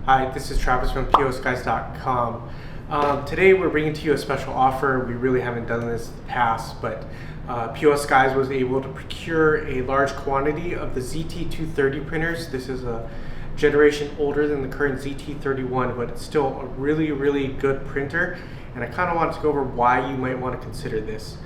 Hi, this is Travis from POSGuys.com. Today we're bringing to you a special offer. We really haven't done this in the past, but POS Guys was able to procure a large quantity of the ZT230 printers. This is a generation older than the current ZT31, but it's still a really good printer. And I kind of wanted to go over why you might want to consider this.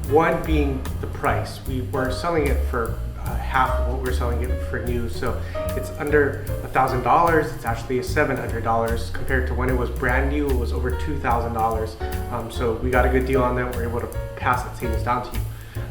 One being the price. We were selling it for half of what we're selling it for new, so it's under $1,000. It's actually $700 compared to when it was brand new. It was over $2,000. So we got a good deal on that. We're able to pass that savings down to you.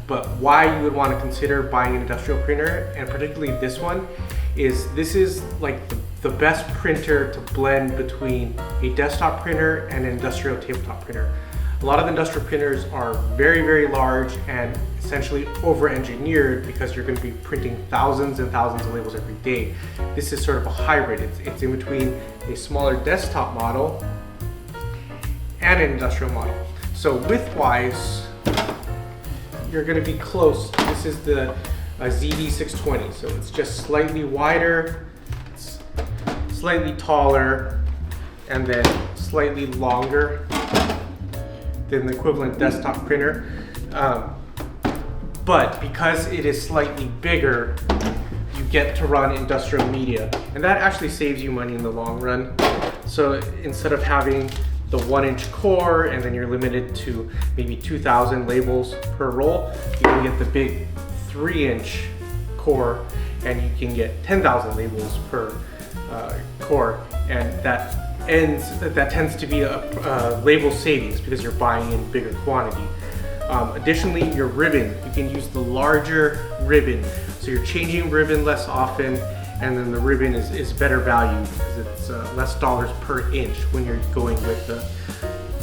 But why you would want to consider buying an industrial printer, and particularly this one, is this is like the best printer to blend between a desktop printer and an industrial tabletop printer. A lot of industrial printers are very large and essentially over-engineered because you're going to be printing thousands and thousands of labels every day. This is sort of a hybrid. It's in between a smaller desktop model and an industrial model. So width-wise, you're going to be close. This is the ZT230, so it's just slightly wider, it's slightly taller, and then slightly longer than the equivalent desktop printer. But because it is slightly bigger, you get to run industrial media, and that actually saves you money in the long run. So instead of having the 1-inch core and then you're limited to maybe 2,000 labels per roll, you can get the big 3-inch core and you can get 10,000 labels per core, and that tends to be a label savings because you're buying in bigger quantity. Additionally, your ribbon, you can use the larger ribbon, so you're changing ribbon less often, and then the ribbon is better value because it's less dollars per inch when you're going with the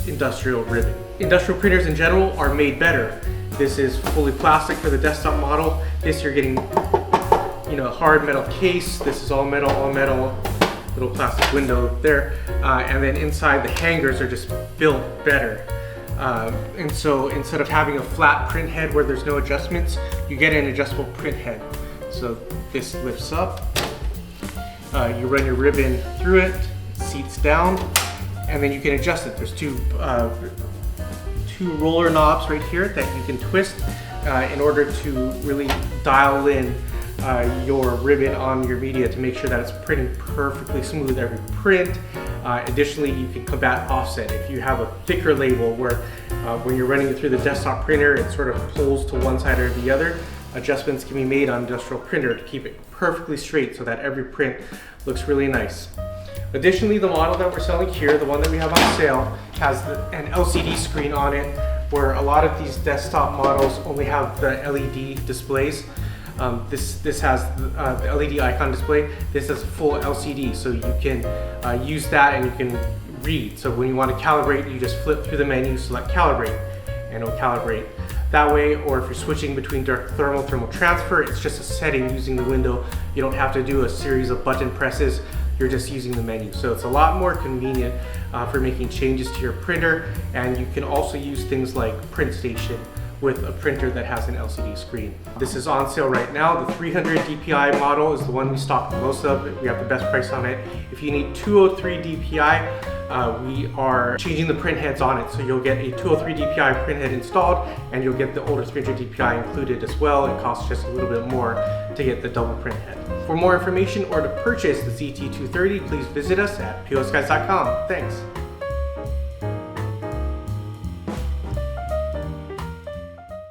industrial ribbon. Industrial printers in general are made better. This is fully plastic for the desktop model. This you're getting, a hard metal case. This is all metal, little plastic window there, and then inside the hangers are just built better. And so instead of having a flat print head where there's no adjustments, you get an adjustable print head. So this lifts up, you run your ribbon through it, seats down, and then you can adjust it. There's two roller knobs right here that you can twist in order to really dial in your ribbon on your media to make sure that it's printing perfectly smooth every print. Additionally, you can combat offset. If you have a thicker label where when you're running it through the desktop printer, it sort of pulls to one side or the other, adjustments can be made on industrial printer to keep it perfectly straight so that every print looks really nice. Additionally, the model that we're selling here, the one that we have on sale, has an LCD screen on it, where a lot of these desktop models only have the LED displays. This has the LED icon display. This has full LCD, so you can use that and you can read. So when you want to calibrate, you just flip through the menu, select calibrate, and it'll calibrate that way. Or if you're switching between direct thermal transfer, it's just a setting using the window. You don't have to do a series of button presses. You're just using the menu. So it's a lot more convenient for making changes to your printer, and you can also use things like Print Station with a printer that has an LCD screen. This is on sale right now. The 300 DPI model is the one we stock the most of. We have the best price on it. If you need 203 DPI, we are changing the print heads on it. So you'll get a 203 DPI print head installed, and you'll get the older 300 DPI included as well. It costs just a little bit more to get the double print head. For more information or to purchase the ZT230, please visit us at POSGuys.com. Thanks.